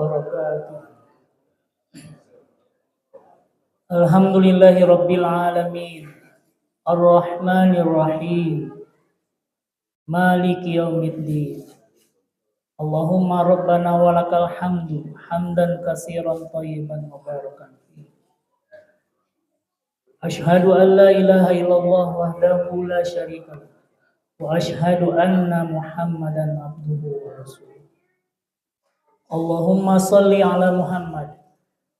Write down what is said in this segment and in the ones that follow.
wabarakatuh. Alhamdulillahi rabbil alamin. Ar-Rahmanir Rahim. Maliki yaumiddin. Allahumma rabbana walakal hamdu hamdan katsiran thayyiban mubarakan fihi. Asyhadu an la ilaha illallah wahdahu la syarika lahu wa asyhadu anna Muhammadan abduhu wa rasuluh. Allahumma shalli ala Muhammad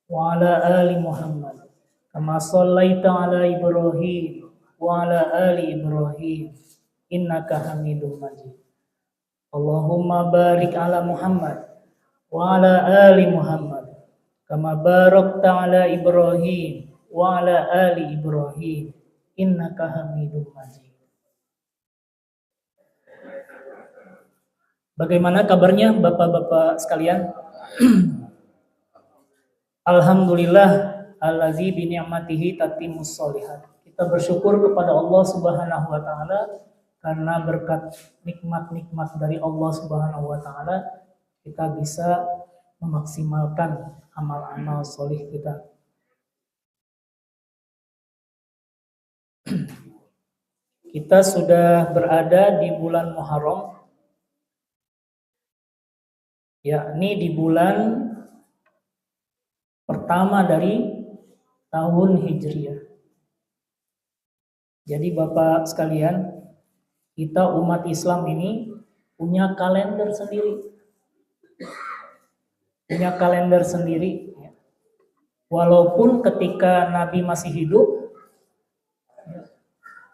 wa ala ali Muhammad kama shallaita ala Ibrahim wa ala ali Ibrahim innaka Hamidum Majid. Allahumma barik ala Muhammad wa ala ali Muhammad kama barakta ala Ibrahim wa ala ali Ibrahim innaka Hamidum Majid. Bagaimana kabarnya Bapak-bapak sekalian? Alhamdulillah allazi bi ni'matihi tatimmus sholihat. Kita bersyukur kepada Allah Subhanahu wa taala karena berkat nikmat-nikmat dari Allah Subhanahu wa taala kita bisa memaksimalkan amal-amal solih kita. Kita sudah berada di bulan Muharram, yakni di bulan pertama dari tahun Hijriah. Jadi Bapak sekalian, kita umat Islam ini punya kalender sendiri. Punya kalender sendiri. Walaupun ketika Nabi masih hidup,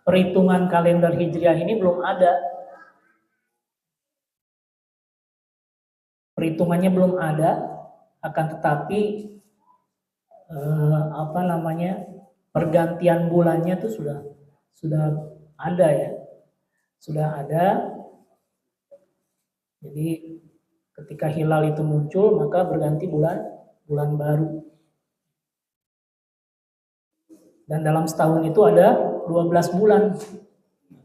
perhitungan kalender Hijriah ini belum ada. Perhitungannya belum ada, akan tetapi pergantian bulannya itu sudah ada ya. Sudah ada. Jadi ketika hilal itu muncul maka berganti bulan baru. Dan dalam setahun itu ada 12 bulan.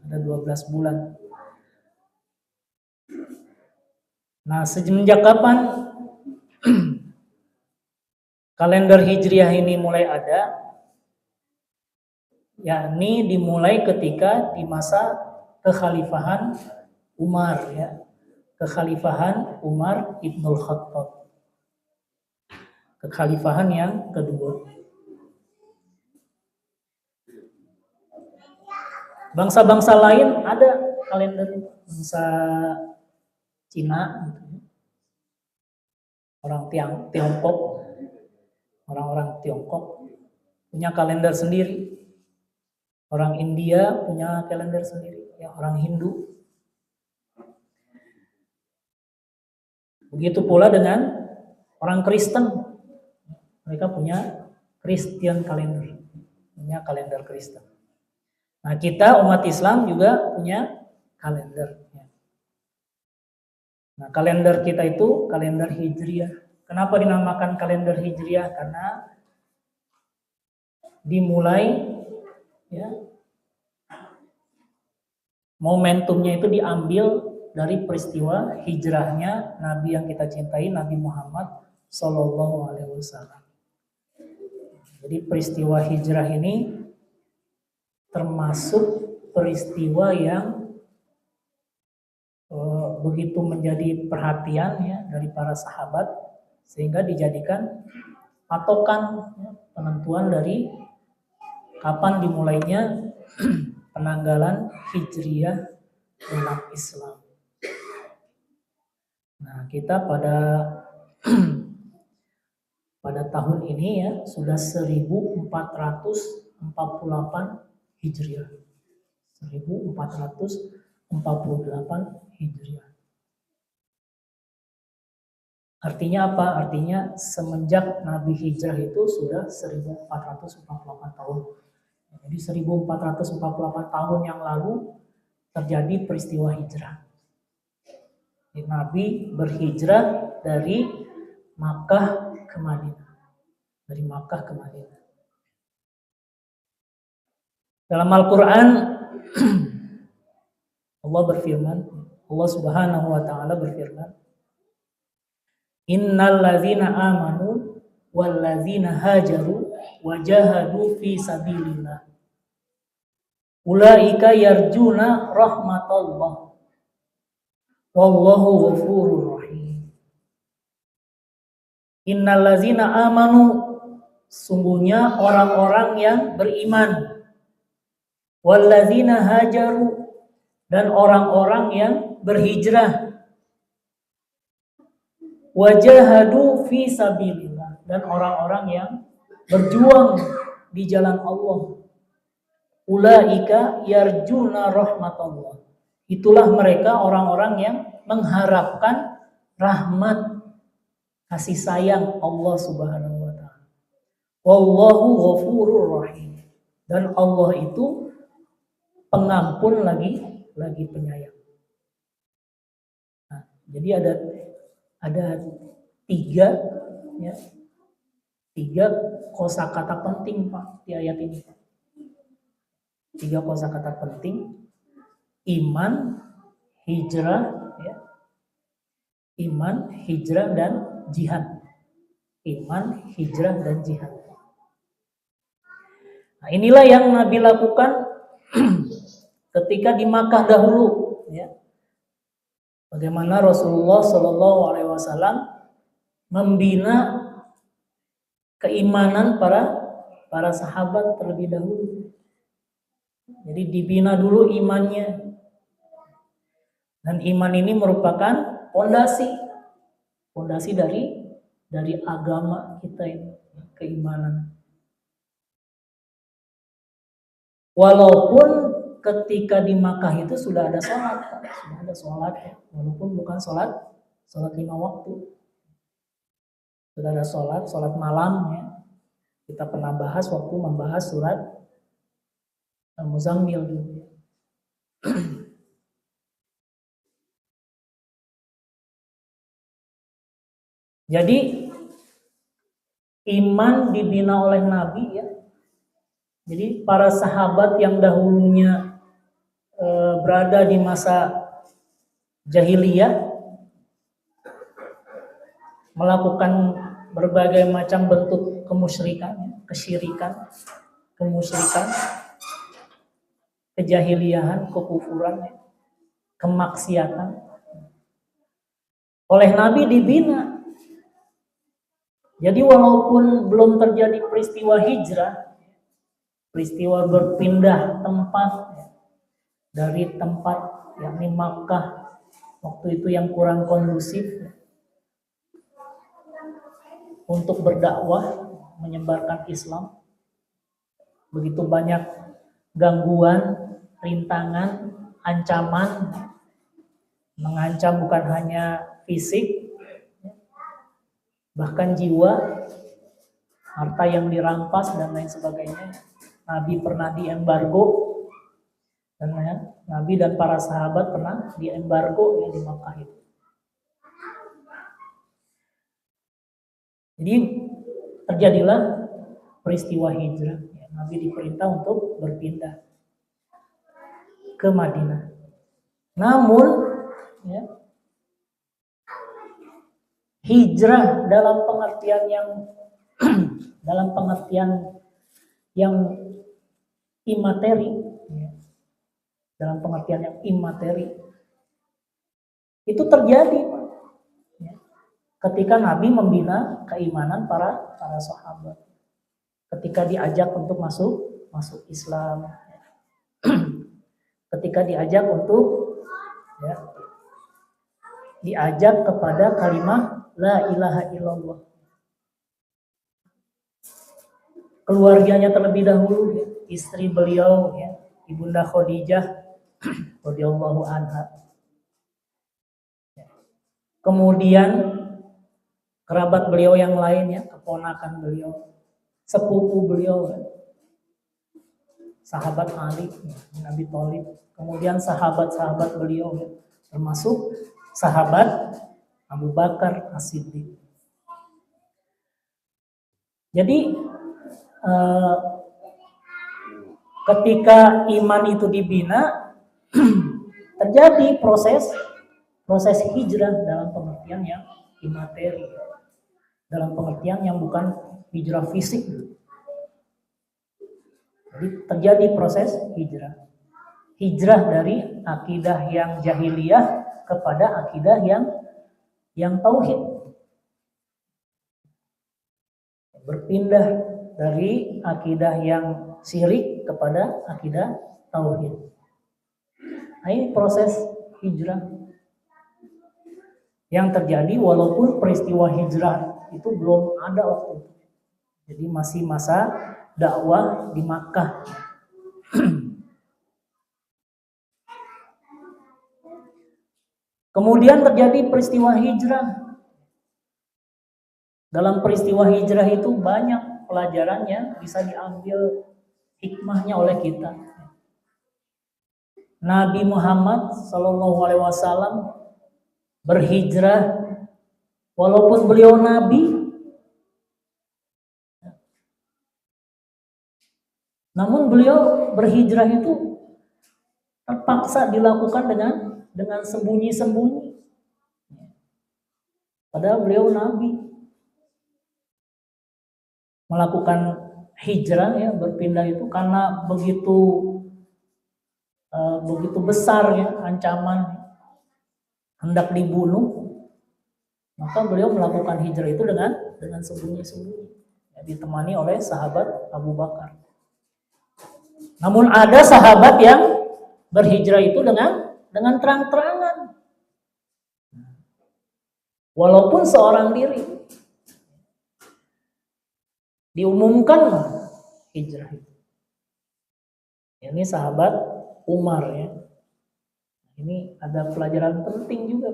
Ada 12 bulan. Nah, semenjak kapan kalender Hijriah ini mulai ada? Yakni dimulai ketika di masa kekhalifahan Umar ya. Kekhalifahan Umar Ibnul Khattab. Kekhalifahan yang kedua. Bangsa-bangsa lain ada kalender bangsa Cina gitu. Orang Tiongkok, orang-orang Tiongkok punya kalender sendiri. Orang India punya kalender sendiri, ya orang Hindu. Begitu pula dengan orang Kristen. Mereka punya Christian kalender, punya kalender Kristen. Nah, kita umat Islam juga punya kalender. Nah, kalender kita itu kalender Hijriah. Kenapa dinamakan kalender Hijriah? Karena dimulai ya, momentumnya itu diambil dari peristiwa hijrahnya Nabi yang kita cintai, Nabi Muhammad Sallallahu Alaihi Wasallam. Jadi peristiwa hijrah ini termasuk peristiwa yang begitu menjadi perhatian ya dari para sahabat sehingga dijadikan patokan ya, penentuan dari kapan dimulainya penanggalan Hijriah dalam Islam. Nah, kita pada tahun ini ya sudah 1448 Hijriah. 1448 Hijriah. Artinya apa? Artinya semenjak Nabi hijrah itu sudah 1448 tahun. Jadi 1448 tahun yang lalu terjadi peristiwa hijrah. Jadi Nabi berhijrah dari Makkah ke Madinah. Dari Makkah ke Madinah. Dalam Al-Quran Allah berfirman, Allah Subhanahu wa taala berfirman, Innal ladzina amanu wal ladzina hajaru wajahadu fi sabilillah ulaika yarjuna rahmatallah wallahu ghafurur rahim. Innal ladzina amanu, sungguhnya orang-orang yang beriman, wal ladzina hajaru, dan orang-orang yang berhijrah, wajahadu fi sabilillah, dan orang-orang yang berjuang di jalan Allah. Ulaika yarjuna rahmatullah. Itulah mereka orang-orang yang mengharapkan rahmat kasih sayang Allah Subhanahu wa taala. Wallahu ghafurur rahim. Dan Allah itu pengampun lagi penyayang. Nah, jadi ada tiga kosakata penting Pak di ayat ini. Tiga kosakata penting: iman, hijrah, iman, hijrah, dan jihad. Iman, hijrah, dan jihad. Nah, inilah yang Nabi lakukan ketika di Makkah dahulu, ya. Bagaimana Rasulullah Shallallahu Alaihi Wasallam membina keimanan para sahabat terlebih dahulu. Jadi dibina dulu imannya, dan iman ini merupakan fondasi dari agama kita ini, keimanan. Walaupun ketika di Makkah itu sudah ada sholat, ya. Walaupun bukan sholat 5 waktu, sudah ada sholat malam, ya. Kita pernah bahas waktu membahas surat Al-Muzammil dulu. Jadi iman dibina oleh Nabi, ya. Jadi para sahabat yang dahulunya berada di masa jahiliyah, melakukan berbagai macam bentuk kemusyrikan, kemusyrikan, kejahiliahan, kekufuran, kemaksiatan, oleh Nabi dibina. Jadi walaupun belum terjadi peristiwa hijrah, peristiwa berpindah tempat dari tempat yakni Makkah waktu itu yang kurang kondusif untuk berdakwah, menyebarkan Islam, begitu banyak gangguan, rintangan, ancaman, mengancam bukan hanya fisik, bahkan jiwa, harta yang dirampas dan lain sebagainya. Nabi pernah diembargo, dan Nabi dan para sahabat pernah diembargo di Makkah itu. Jadi terjadilah peristiwa hijrah. Nabi diperintah untuk berpindah ke Madinah. Namun, hijrah dalam pengertian yang imateri, dalam pengertian yang imateri itu terjadi ketika Nabi membina keimanan para sahabat, ketika diajak untuk masuk Islam, ketika diajak untuk diajak kepada kalimat la ilaha illallah. Keluarganya terlebih dahulu, istri beliau, Ibunda Khadijah radhiyallahu anha. Kemudian kerabat beliau yang lain, keponakan beliau, sepupu beliau, sahabat Ali bin Abi Thalib, kemudian sahabat-sahabat beliau, termasuk sahabat Abu Bakar As-Siddiq. Jadi ketika iman itu dibina, terjadi proses hijrah dalam pengertian yang imateri, dalam pengertian yang bukan hijrah fisik. Jadi terjadi proses hijrah. Hijrah dari akidah yang jahiliyah kepada akidah yang tauhid. Berpindah dari akidah yang syirik kepada akidah tauhid. Nah, ini proses hijrah yang terjadi walaupun peristiwa hijrah itu belum ada waktu itu. Jadi masih masa dakwah di Makkah. Kemudian terjadi peristiwa hijrah. Dalam peristiwa hijrah itu banyak pelajaran yang bisa diambil hikmahnya oleh kita. Nabi Muhammad SAW berhijrah walaupun beliau nabi, namun beliau berhijrah itu terpaksa dilakukan dengan sembunyi-sembunyi. Padahal beliau nabi. Melakukan hijrah ya, berpindah itu karena begitu besar ya ancaman hendak dibunuh, maka beliau melakukan hijrah itu dengan sembunyi-sembunyi, ya, ditemani oleh sahabat Abu Bakar. Namun ada sahabat yang berhijrah itu dengan terang-terangan, walaupun seorang diri, diumumkan hijrah itu. Ini sahabat Umar ya. Ini ada pelajaran penting juga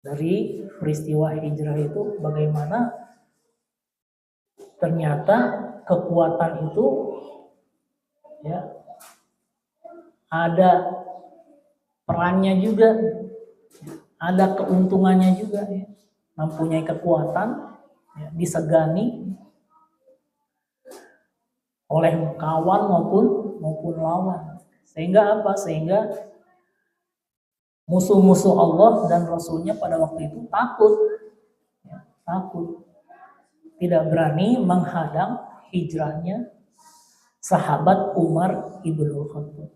dari peristiwa hijrah itu, bagaimana ternyata kekuatan itu ya ada perannya juga, ada keuntungannya juga ya. Mempunyai kekuatan ya, disegani oleh kawan maupun lawan. Sehingga apa? Sehingga musuh-musuh Allah dan Rasulnya pada waktu itu takut, ya, takut, tidak berani menghadang hijrahnya sahabat Umar ibnu Khattab.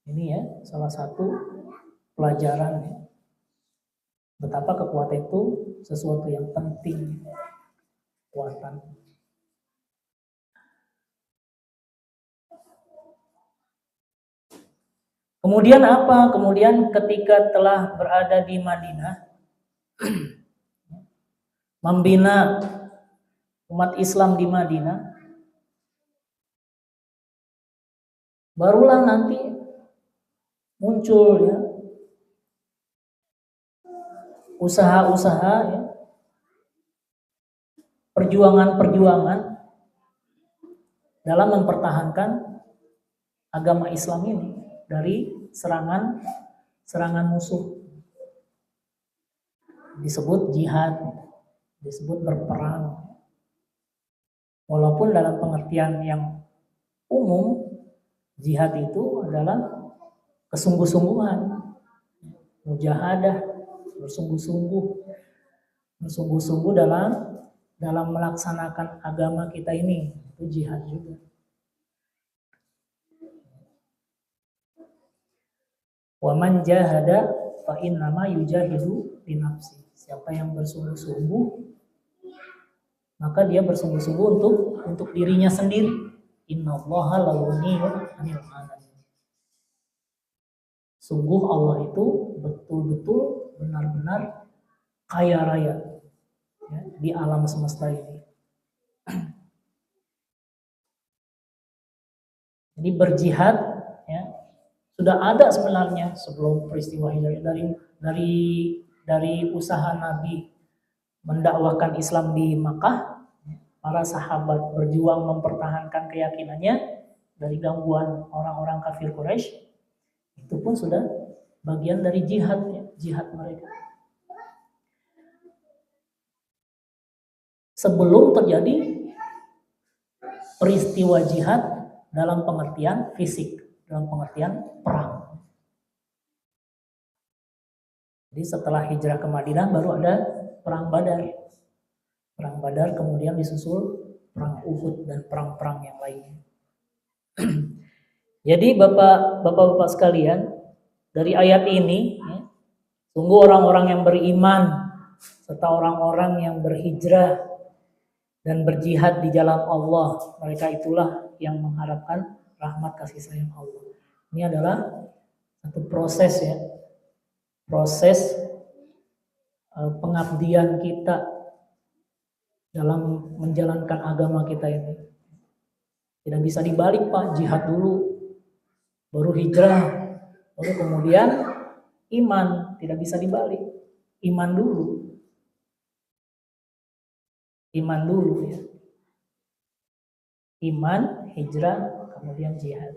Ini ya salah satu pelajaran ya, betapa kekuatan itu sesuatu yang penting. Kekuatan. Kemudian apa? Kemudian ketika telah berada di Madinah, membina umat Islam di Madinah, barulah nanti muncul ya usaha-usaha ya, perjuangan-perjuangan dalam mempertahankan agama Islam ini dari serangan musuh. Disebut jihad, disebut berperang. Walaupun dalam pengertian yang umum, jihad itu adalah kesungguh-sungguhan, mujahadah, bersungguh-sungguh dalam melaksanakan agama kita ini, itu jihad juga. Wa man jahada fa innama yujahidu li nafsi. Siapa yang bersungguh-sungguh, maka dia bersungguh-sungguh untuk dirinya sendiri. Innallaha laghaniyun 'anil 'alamin. Sungguh Allah itu betul-betul benar-benar kaya raya ya, di alam semesta ini. Jadi berjihad ya, sudah ada sebenarnya sebelum peristiwa hijrah, dari usaha Nabi mendakwahkan Islam di Makkah. Para sahabat berjuang mempertahankan keyakinannya dari gangguan orang-orang kafir Quraisy. Itu pun sudah bagian dari jihad ya, jihad mereka. Sebelum terjadi peristiwa jihad dalam pengertian fisik, dalam pengertian perang. Jadi setelah hijrah ke Madinah baru ada perang Badar. Perang Badar kemudian disusul perang Uhud dan perang-perang yang lainnya. Jadi bapak-bapak sekalian, dari ayat ini ya, sungguh orang-orang yang beriman serta orang-orang yang berhijrah dan berjihad di jalan Allah, mereka itulah yang mengharapkan rahmat kasih sayang Allah. Ini adalah satu proses ya, proses pengabdian kita dalam menjalankan agama kita ini. Tidak bisa dibalik Pak, jihad dulu, baru hijrah, baru kemudian iman. Tidak bisa dibalik, iman dulu. Iman dulu ya. Iman, hijrah, kemudian jihad.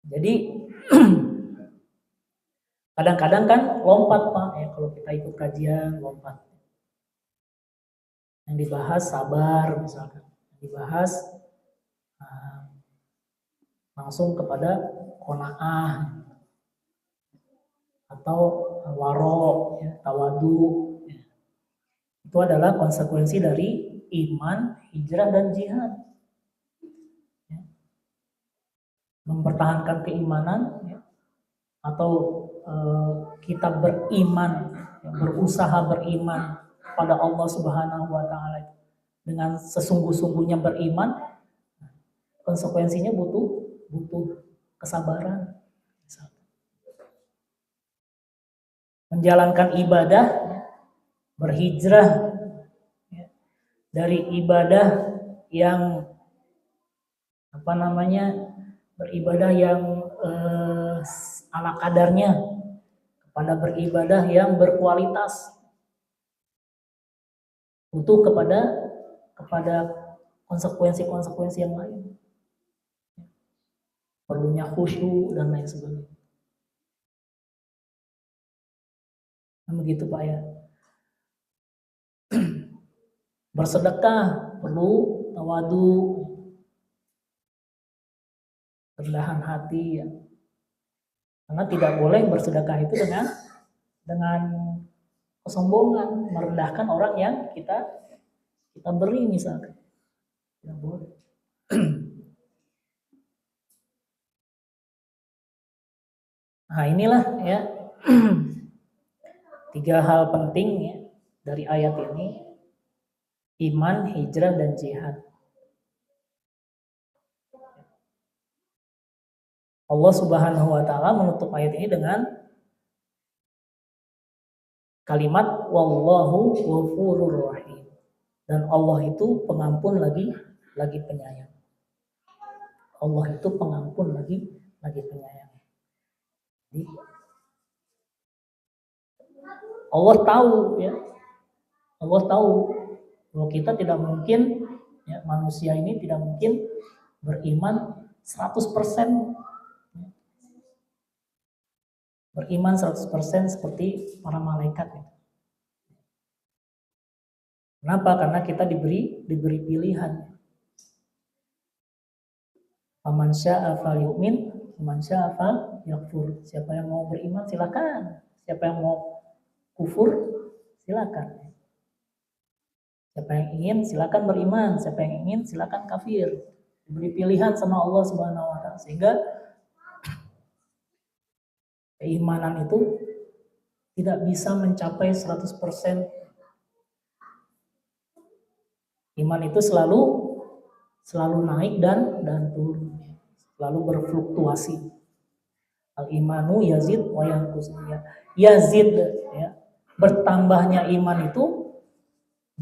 Jadi kadang-kadang kan lompat Pak ya, kalau kita ikut kajian lompat. Yang dibahas sabar misalkan, yang dibahas langsung kepada qanaah atau waro, ya, tawadu. Ya. Itu adalah konsekuensi dari iman, hijrah dan jihad. Ya. Mempertahankan keimanan ya, atau kita beriman, ya, berusaha beriman pada Allah Subhanahu wa taala dengan sesungguh-sungguhnya beriman, konsekuensinya butuh kesabaran. Menjalankan ibadah, berhijrah ya, dari ibadah yang beribadah yang ala kadarnya kepada beribadah yang berkualitas. Butuh kepada konsekuensi-konsekuensi yang lain. Perlunya khusyuk dan lain sebagainya. Nah, begitu Pak ya. Bersedekah perlu tawadu, rendahan hati ya. Karena tidak boleh bersedekah itu dengan kesombongan, merendahkan orang yang kita beri misalkan. Tidak boleh. Nah, inilah ya 3 hal penting ya dari ayat ini. Iman, hijrah dan jihad. Allah Subhanahu wa taala menutup ayat ini dengan kalimat wallahu ghafurur rahim. Dan Allah itu pengampun lagi penyayang. Allah itu pengampun lagi penyayang. Jadi, Allah tahu ya. Allah tahu bahwa kita tidak mungkin ya, manusia ini tidak mungkin beriman 100%. Beriman 100% seperti para malaikat. Kenapa? Karena kita diberi pilihan. Faman syaa'a falyu'min, faman syaa'a falyakfur. Siapa yang mau beriman silakan. Siapa yang mau kufur silakan. Siapa yang ingin silakan beriman, siapa yang ingin silakan kafir. Diberi pilihan sama Allah Subhanahu wa taala sehingga keimanan itu tidak bisa mencapai 100%. Iman itu selalu naik dan turun, selalu berfluktuasi. Al-imanu yazid wa yanqus. Yazid ya, bertambahnya iman itu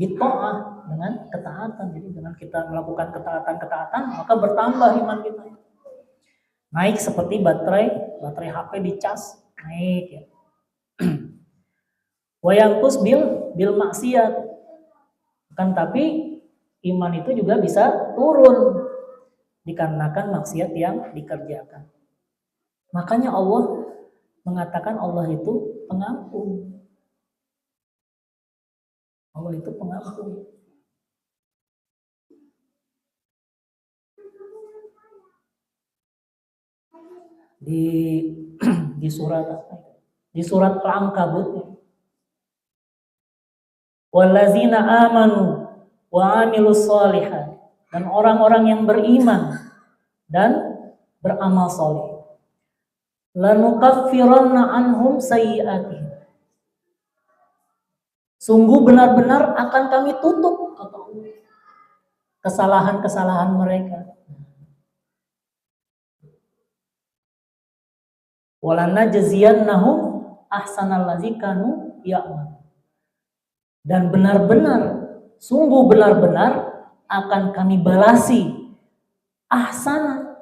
bita'ah, dengan ketaatan. Jadi dengan kita melakukan ketaatan, maka bertambah iman kita. Naik seperti baterai HP dicas, naik ya. Wa yanqus bil maksiat. Kan tapi iman itu juga bisa turun dikarenakan maksiat yang dikerjakan. Makanya Allah mengatakan Allah itu pengampun. Allah itu pengampun. Di surat di surat Al-Ankabut. Wallazina amanu wa amilus sholihat, dan orang-orang yang beriman dan beramal soleh. Lanukaffiranna anhum sayyi'atihim, sungguh benar-benar akan kami tutup kesalahan-kesalahan mereka. Walanajziyannahum ahsanal ladzi kanu ya'malun, dan benar-benar, sungguh benar-benar akan kami balasi ahsana,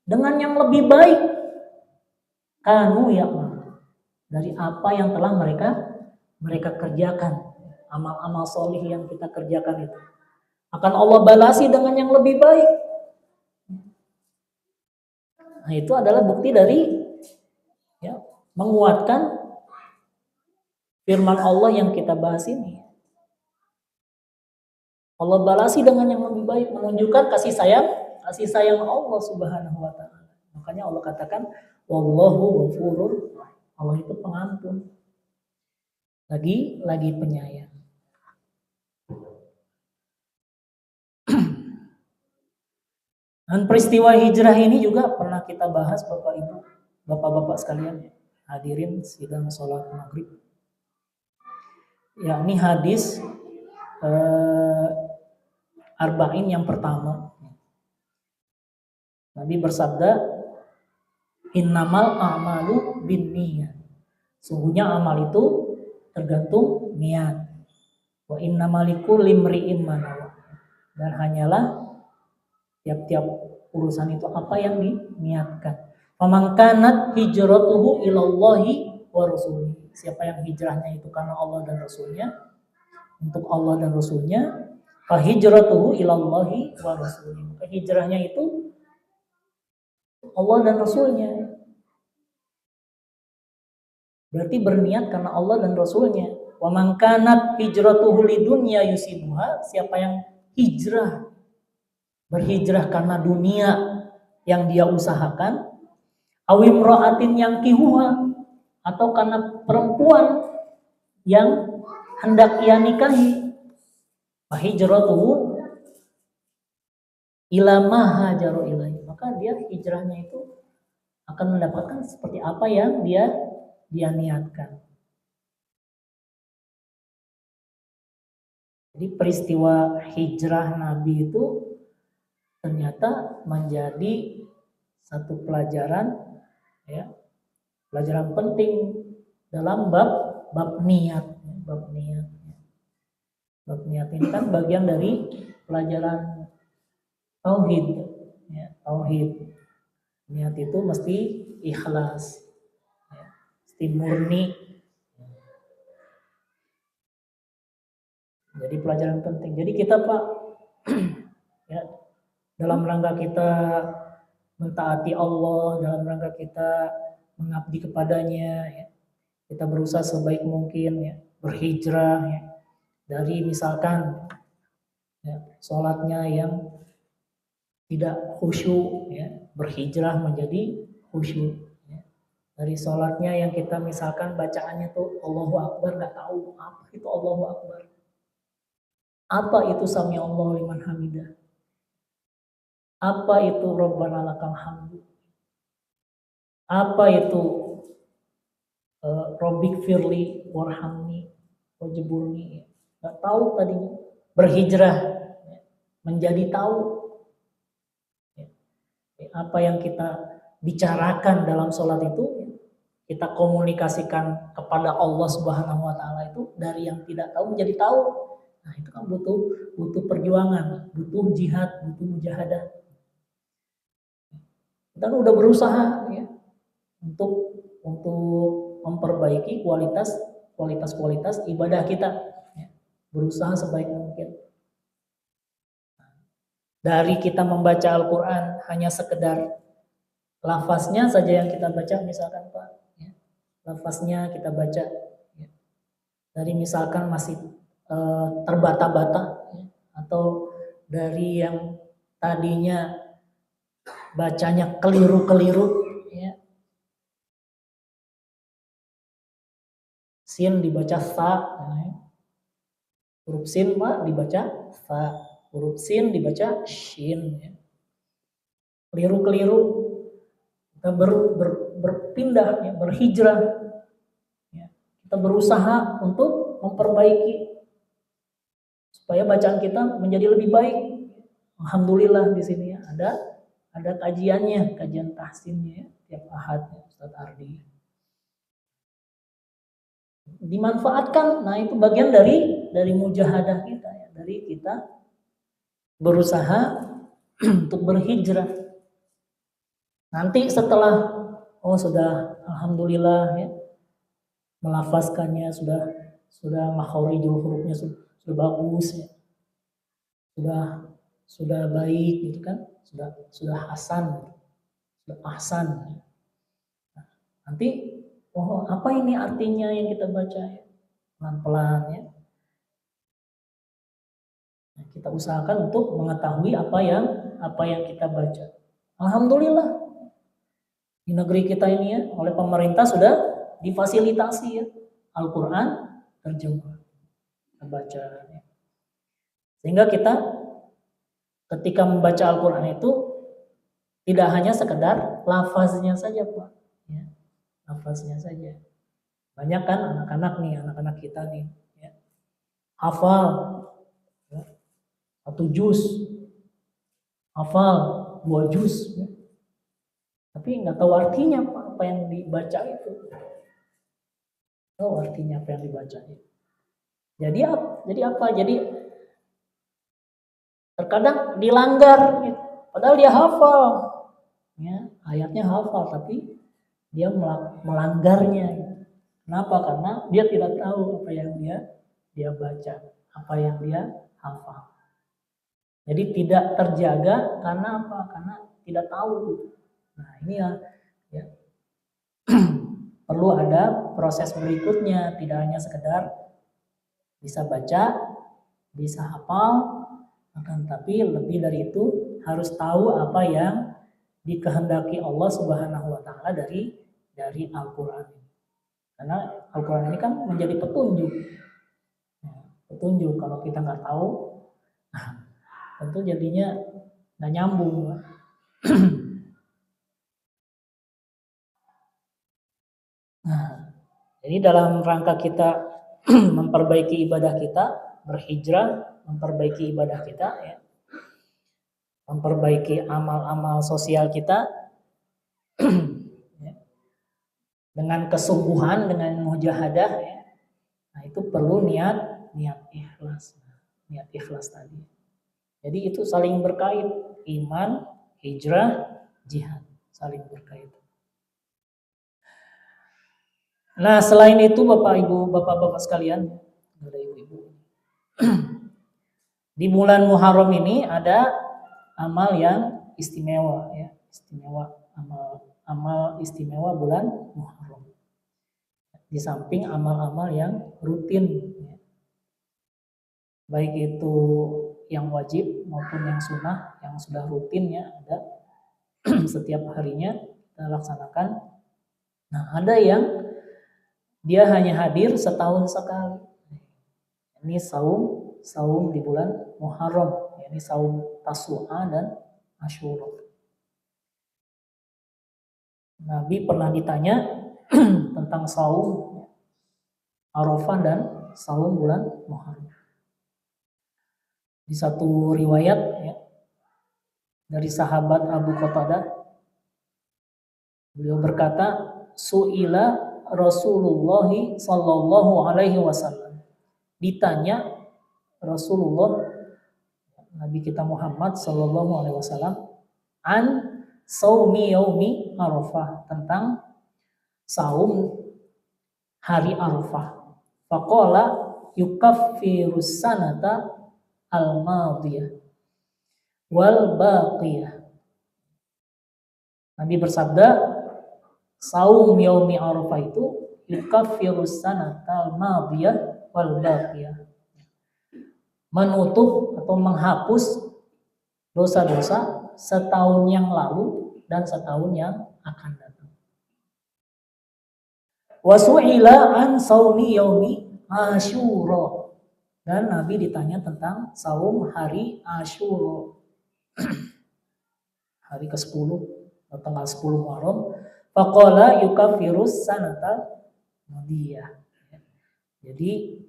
dengan yang lebih baik, kanu ya'malun, dari apa yang telah mereka kerjakan. Amal-amal solih yang kita kerjakan itu akan Allah balasi dengan yang lebih baik. Nah, itu adalah bukti dari menguatkan firman Allah yang kita bahas ini. Allah balasi dengan yang lebih baik, menunjukkan kasih sayang Allah Subhanahu wa taala. Makanya Allah katakan wallahu ghafurur, Allah itu pengampun, lagi penyayang. Dan peristiwa hijrah ini juga pernah kita bahas Bapak Ibu, Bapak-bapak sekalian, hadirin sidang sholat maghrib. Ya, ini hadis Arba'in yang pertama. Nabi bersabda, innamal a'malu binniyat, sungguhnya amal itu tergantung niat. Wa innamal likulli imri'in ma nawa, dan hanyalah tiap-tiap urusan itu apa yang diniatkan. Faman kanat hijratuhu ilallahi wa rasulih, siapa yang hijrahnya itu karena Allah dan Rasulnya, untuk Allah dan Rasulnya, fa hijratuhu ilallahi wa rasulih, maka hijrahnya itu Allah dan Rasulnya. Berarti berniat karena Allah dan Rasulnya. Wa man kanat hijratuhu lidunya yusibuha, siapa yang berhijrah karena dunia yang dia usahakan, awim ra'atin yang kihuha, atau karena perempuan yang hendak ia nikahi, fa hijratuhu ila ma hajaru ilaihi, maka dia hijrahnya itu akan mendapatkan seperti apa yang dia niatkan. Jadi peristiwa hijrah Nabi itu ternyata menjadi satu pelajaran, ya, pelajaran penting dalam bab niat. Bab niat ini kan bagian dari pelajaran tauhid, ya, tauhid. Niat itu mesti ikhlas, ya, mesti murni. Jadi pelajaran penting. Jadi kita Pak, ya, dalam rangka kita mentaati Allah, dalam rangka kita mengabdi kepadanya, ya, kita berusaha sebaik mungkin, ya, berhijrah, ya, dari misalkan, ya, sholatnya yang tidak khusyuk, ya, berhijrah menjadi khusyuk, ya. Dari sholatnya yang kita misalkan bacaannya tuh Allahu Akbar, nggak tahu apa itu Allahu Akbar, apa itu Sami Allahu liman hamidah, apa itu Rabbana lakal hamdu, apa itu Rabbik firli warhamni wajburni, nggak tahu tadinya. Berhijrah, ya, menjadi tahu, ya, apa yang kita bicarakan dalam sholat itu, ya, kita komunikasikan kepada Allah Subhanahu wa taala itu dari yang tidak tahu menjadi tahu. Nah, itu kan butuh perjuangan, butuh jihad, butuh mujahadah. Kita udah berusaha, ya, untuk memperbaiki kualitas ibadah kita, ya, berusaha sebaik mungkin. Dari kita membaca Al-Quran hanya sekedar lafaznya saja yang kita baca, misalkan Pak, ya, lafaznya kita baca, ya, dari misalkan masih terbata-bata, ya, atau dari yang tadinya bacanya keliru-keliru, ya, sin dibaca sa, huruf sin mah dibaca sa, huruf sin dibaca shin. Keliru-keliru, kita berpindah, berhijrah, kita berusaha untuk memperbaiki supaya bacaan kita menjadi lebih baik. Alhamdulillah di sini ada kajiannya, kajian tahsinnya tiap ahad Ustaz Ardi. Dimanfaatkan, nah itu bagian dari mujahadah kita ya, dari kita berusaha untuk berhijrah. Nanti setelah sudah alhamdulillah ya, melafazkannya sudah makharijul hurufnya sudah bagus ya. Sudah baik gitu kan, sudah hasan. Sudah ahsan. Nah, nanti apa ini artinya yang kita baca ya? Pelan-pelan ya. Nah, kita usahakan untuk mengetahui apa yang kita baca. Alhamdulillah di negeri kita ini ya, oleh pemerintah sudah difasilitasi ya Al-Quran terjemah baca ya. Sehingga kita ketika membaca Al-Quran itu tidak hanya sekedar lafaznya saja Pak ya, lafaznya saja. Banyak kan anak-anak kita nih ya, hafal ya, 1 juz, hafal 2 juz ya. Tapi nggak tahu artinya apa yang dibaca itu. Tahu artinya apa yang dibaca itu. Jadi apa? Jadi terkadang dilanggar gitu. Padahal dia hafal. Ya, ayatnya hafal tapi dia melanggarnya gitu. Kenapa? Karena dia tidak tahu apa yang dia baca, apa yang dia hafal. Jadi tidak terjaga karena apa? Karena tidak tahu gitu. Nah, ini ya perlu ada proses berikutnya, tidak hanya sekedar bisa baca, bisa hafal, tapi lebih dari itu harus tahu apa yang dikehendaki Allah Subhanahu wa taala dari Al-Qur'an. Karena Al-Qur'an ini kan menjadi petunjuk. Petunjuk kalau kita nggak tahu, tentu jadinya nggak nyambung. Nah, jadi dalam rangka kita memperbaiki ibadah kita, berhijrah, memperbaiki ibadah kita, ya, memperbaiki amal-amal sosial kita, ya, dengan kesungguhan, dengan mujahadah, ya, nah itu perlu niat ikhlas tadi. Jadi itu saling berkait, iman, hijrah, jihad, saling berkait. Nah, selain itu Bapak-Bapak sekalian, ada ibu-ibu. Di bulan Muharram ini ada amal yang istimewa ya, amal istimewa bulan Muharram. Di samping amal-amal yang rutin ya. Baik itu yang wajib maupun yang sunnah, yang sudah rutin ya, ada setiap harinya kita laksanakan. Nah, ada yang dia hanya hadir setahun sekali. Ini saum di bulan Muharram. Ini saum Tasu'a dan Asyura. Nabi pernah ditanya tentang saum Arafah dan saum bulan Muharram. Di satu riwayat ya, dari sahabat Abu Qatadah, beliau berkata, Su'ila Rasulullah sallallahu alaihi wasallam. Ditanya Rasulullah Nabi kita Muhammad sallallahu alaihi wasallam an saumi yaumi Arafah, tentang saum hari Arafah. Faqala yukaffirus sanata al-madiyah wal baqiyah. Nabi bersabda, saum yaumi Arafah itu yukaffirus sanatal madiyah wal baqiyah, menutup atau menghapus dosa-dosa setahun yang lalu dan setahun yang akan datang. Wasu'ila an saumi yaumi Asyura. Dan Nabi ditanya tentang saum hari Asyura. Hari ke-10 atau tanggal 10 Muharram. Faqala yukafirus sanata madiyah. Jadi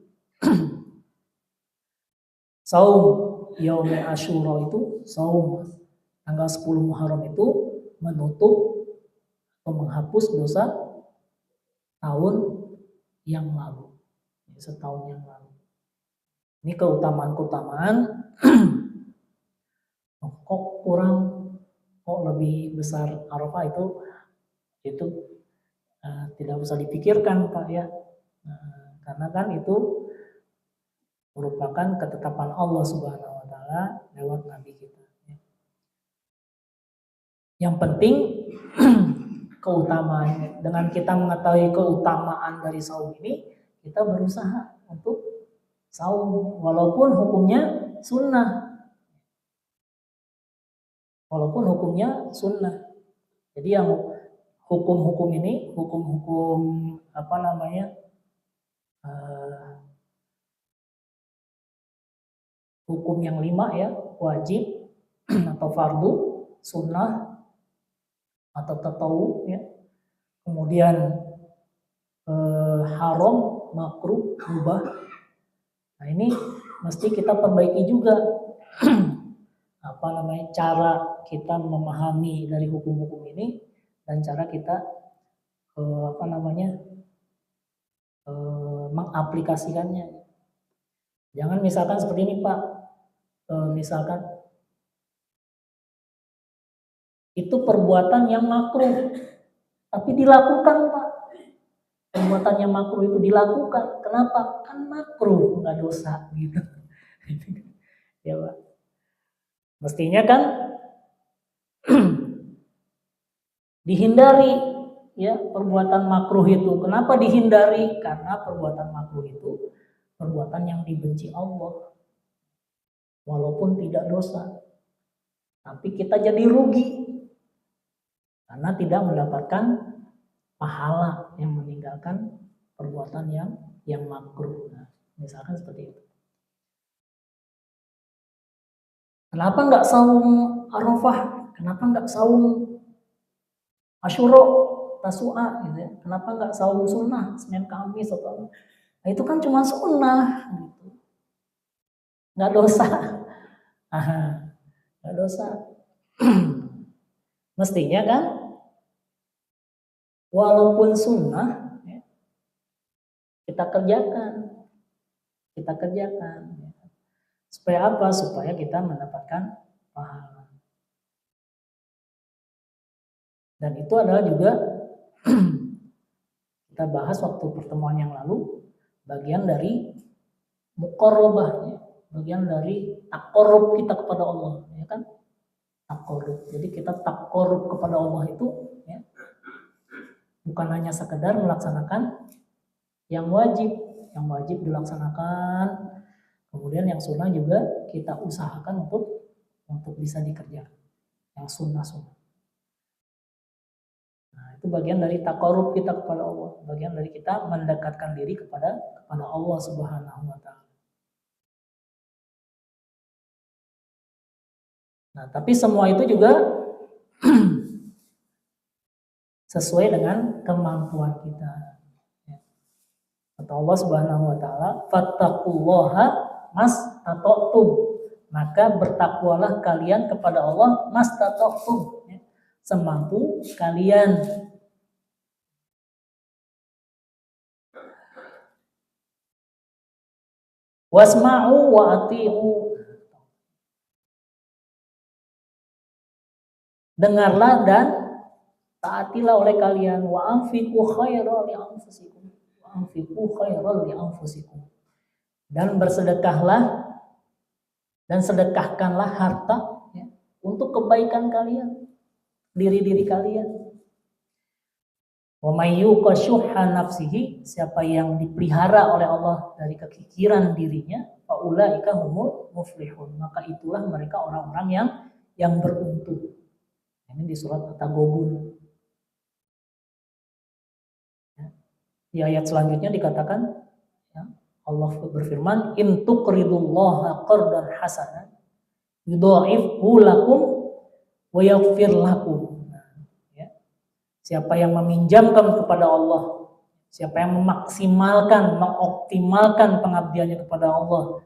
saum yaumi Asyura itu, saum tanggal 10 Muharram itu menutup atau menghapus dosa tahun yang lalu, setahun yang lalu. Ini keutamaan-keutamaan. Kok kurang, kok lebih besar Arafah itu tidak usah dipikirkan Pak ya, karena kan itu merupakan ketetapan Allah Subhanahu Wa Taala lewat Nabi kita. Yang penting keutamaan. Dengan kita mengetahui keutamaan dari saum ini, kita berusaha untuk saum walaupun hukumnya sunnah. Walaupun hukumnya sunnah. Jadi yang hukum-hukum ini, hukum-hukum hukum yang 5 ya, wajib atau fardu, sunnah atau tatawu ya, kemudian haram, makruh, mubah. Nah ini mesti kita perbaiki juga cara kita memahami dari hukum-hukum ini dan cara kita mengaplikasikannya. Jangan misalkan seperti ini Pak, misalkan itu perbuatan yang makruh tapi dilakukan Pak. Perbuatan yang makruh itu dilakukan. Kenapa? Kan makruh, nggak dosa gitu. Ya Pak. Mestinya kan dihindari ya perbuatan makruh itu. Kenapa dihindari? Karena perbuatan makruh itu perbuatan yang dibenci Allah. Walaupun tidak dosa. Tapi kita jadi rugi. Karena tidak mendapatkan pahala yang meninggalkan perbuatan yang makruh. Nah, misalkan seperti itu. Kenapa nggak saum Arafah? Kenapa nggak saum Asyura, Tasu'a gitu ya? Kenapa nggak saum sunnah, Senin Kamis atau? Nah, itu kan cuma sunnah, gitu. Nggak dosa. Nggak dosa. Mestinya kan, walaupun sunnah, ya, kita kerjakan. Supaya apa? Supaya kita mendapatkan pahala. Dan itu adalah juga kita bahas waktu pertemuan yang lalu, bagian dari muqarrabah, ya, bagian dari taqarrub kita kepada Allah, ya kan? Taqarrub. Jadi kita taqarrub kepada Allah itu, ya, bukan hanya sekedar melaksanakan yang wajib dilaksanakan. Kemudian yang sunnah juga kita usahakan untuk bisa dikerjakan. Yang sunnah. Nah, itu bagian dari taqarrub kita kepada Allah. Bagian dari kita mendekatkan diri kepada Allah Subhanahu wa Ta'ala. Nah, tapi semua itu juga sesuai dengan kemampuan kita. Kata Allah Subhanahu wa Ta'ala, fattaqullaha mastata'tum, maka bertakwalah kalian kepada Allah mastata'tum, ya, semampu kalian. Wasma'u wa ati'u, dengarlah dan taatilah oleh kalian. Wa anfiqu khairan li anfusikum, wa anfiqu khairan li anfusikum, dan bersedekahlah dan sedekahkanlah harta, ya, untuk kebaikan kalian, diri kalian. Wa may yuqa syuhha nafsihi, siapa yang dipelihara oleh Allah dari kekikiran dirinya, fa ulaika humul muflihun, maka itulah mereka orang-orang yang beruntung. Ini di surat At-Taghabun. Di ayat selanjutnya dikatakan, ya, Allah berfirman, in tuqridullaha qardan hasanan yudha'ifhu lakum wa yaghfir lakum. Ya. Siapa yang meminjamkan kepada Allah, siapa yang memaksimalkan, mengoptimalkan pengabdiannya kepada Allah.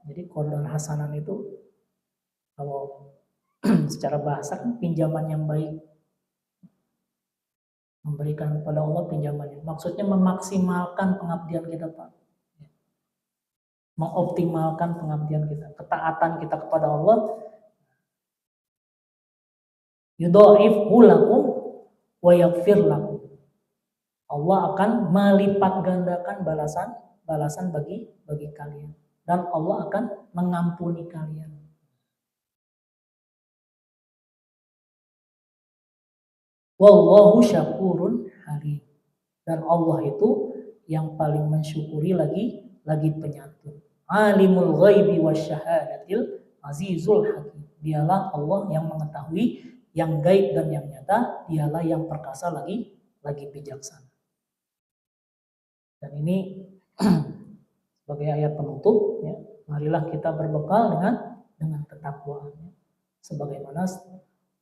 Jadi qardan hasanan itu kalau secara bahasa kan pinjaman yang baik. Memberikan kepada Allah pinjamannya. Maksudnya memaksimalkan pengabdian kita, Pak. Mengoptimalkan pengabdian kita, ketaatan kita kepada Allah. Yudha'ifhu lakum wa yaghfir lakum. Allah akan melipat gandakan balasan bagi kalian, dan Allah akan mengampuni kalian. Wallahu syakurun halim. Dan Allah itu yang paling mensyukuri lagi penyantun. Alimul ghaibi wasyahadatil azizul hakim. Dialah Allah yang mengetahui yang gaib dan yang nyata. Dialah yang perkasa lagi bijaksana. Dan ini sebagai ayat penutup, ya, marilah kita berbekal dengan ketakwaan, ya. Sebagaimana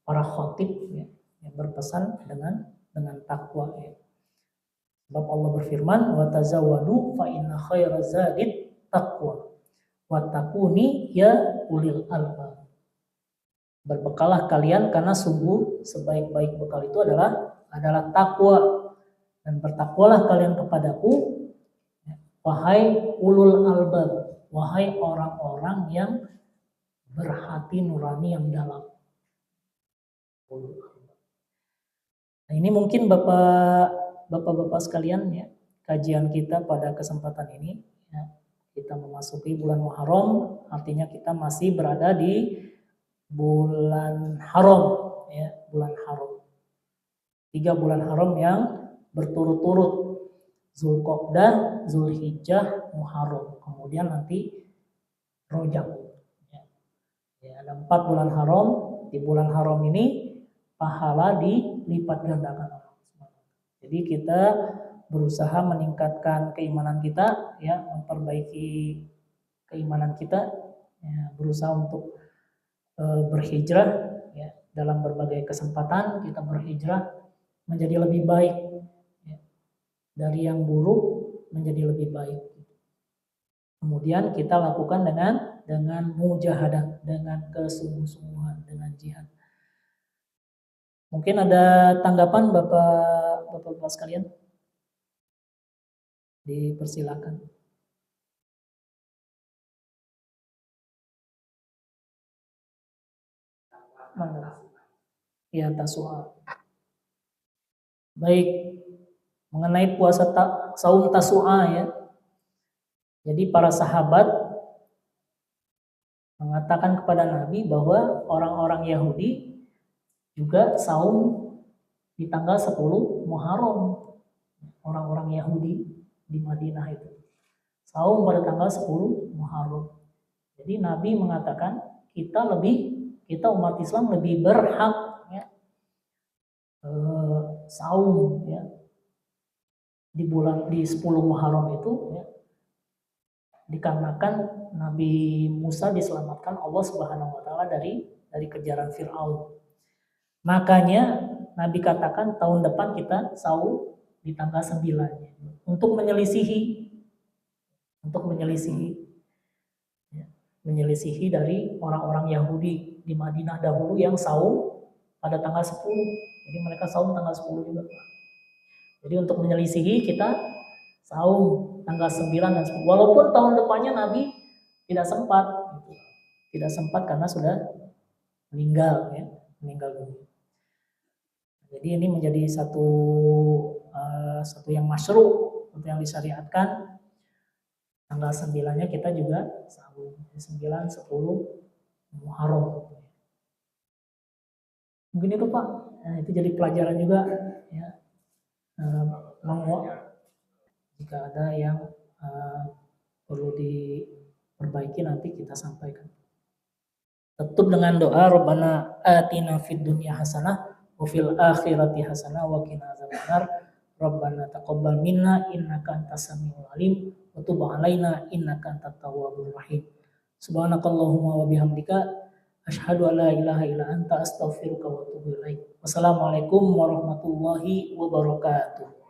para khatib, ya, yang berpesan dengan takwa, ya. Sebab Allah berfirman, wa tazawwadu fa inna khairaz zadit taqwa wa taquni ya ulil albab. Berbekalah kalian karena sungguh sebaik-baik bekal itu adalah takwa, dan bertakwalah kalian kepadaku wahai ulul albab, wahai orang-orang yang berhati nurani yang dalam. Nah, ini mungkin Bapak-bapak sekalian, ya, kajian kita pada kesempatan ini, ya, kita memasuki bulan Muharram, artinya kita masih berada di bulan haram, ya, bulan haram. 3 bulan haram yang berturut-turut, Zulqa'dah, Zulhijjah, Muharram, kemudian nanti Rajab. Ya, ada 4 bulan haram. Di bulan haram ini pahala dilipat gandakan. Jadi kita berusaha meningkatkan keimanan kita, ya, memperbaiki keimanan kita, ya, berusaha untuk berhijrah, ya, dalam berbagai kesempatan kita berhijrah menjadi lebih baik, ya, dari yang buruk menjadi lebih baik. Kemudian kita lakukan dengan mujahadah, dengan kesungguh-sungguhan, dengan jihad. Mungkin ada tanggapan Bapak-bapak sekalian? Dipersilakan. Ya, Tasu'a. Baik, mengenai puasa saum Tasu'a, ya. Jadi para sahabat mengatakan kepada Nabi bahwa orang-orang Yahudi juga saum di tanggal 10 Muharram. Orang-orang Yahudi di Madinah itu saum pada tanggal 10 Muharram. Jadi Nabi mengatakan kita umat Islam lebih berhak, ya, saum, ya, di 10 Muharram itu, ya, dikarenakan Nabi Musa diselamatkan Allah Subhanahu wa taala dari kejaran Firaun. Makanya Nabi katakan tahun depan kita saum di tanggal 9 untuk menyelisihi dari orang-orang Yahudi di Madinah dahulu yang saum pada tanggal 10. Jadi mereka saum tanggal 10 juga. Jadi untuk menyelisihi kita saum tanggal 9 dan 10. Walaupun tahun depannya Nabi tidak sempat karena sudah meninggal dunia. Jadi ini menjadi satu yang masyru', yang disyariatkan. Tanggal 9-nya kita juga saum, 9, 10 Muharram. Mungkin itu, Pak. Nah, itu jadi pelajaran juga, ya. Jika ada yang perlu diperbaiki nanti kita sampaikan. Tutup dengan doa, Rabbana atina fid dunya hasanah wa fil akhirati hasanah wa qina adzabannar. Rabbana taqabbal minna innaka antas samiul alim wa tub alaina innaka antat tawwabur rahim. Subhanakallahumma wa bihamdika asyhadu an la ilaha illa anta astaghfiruka wa atubu ilaik. Wassalamualaikum warahmatullahi wabarakatuh.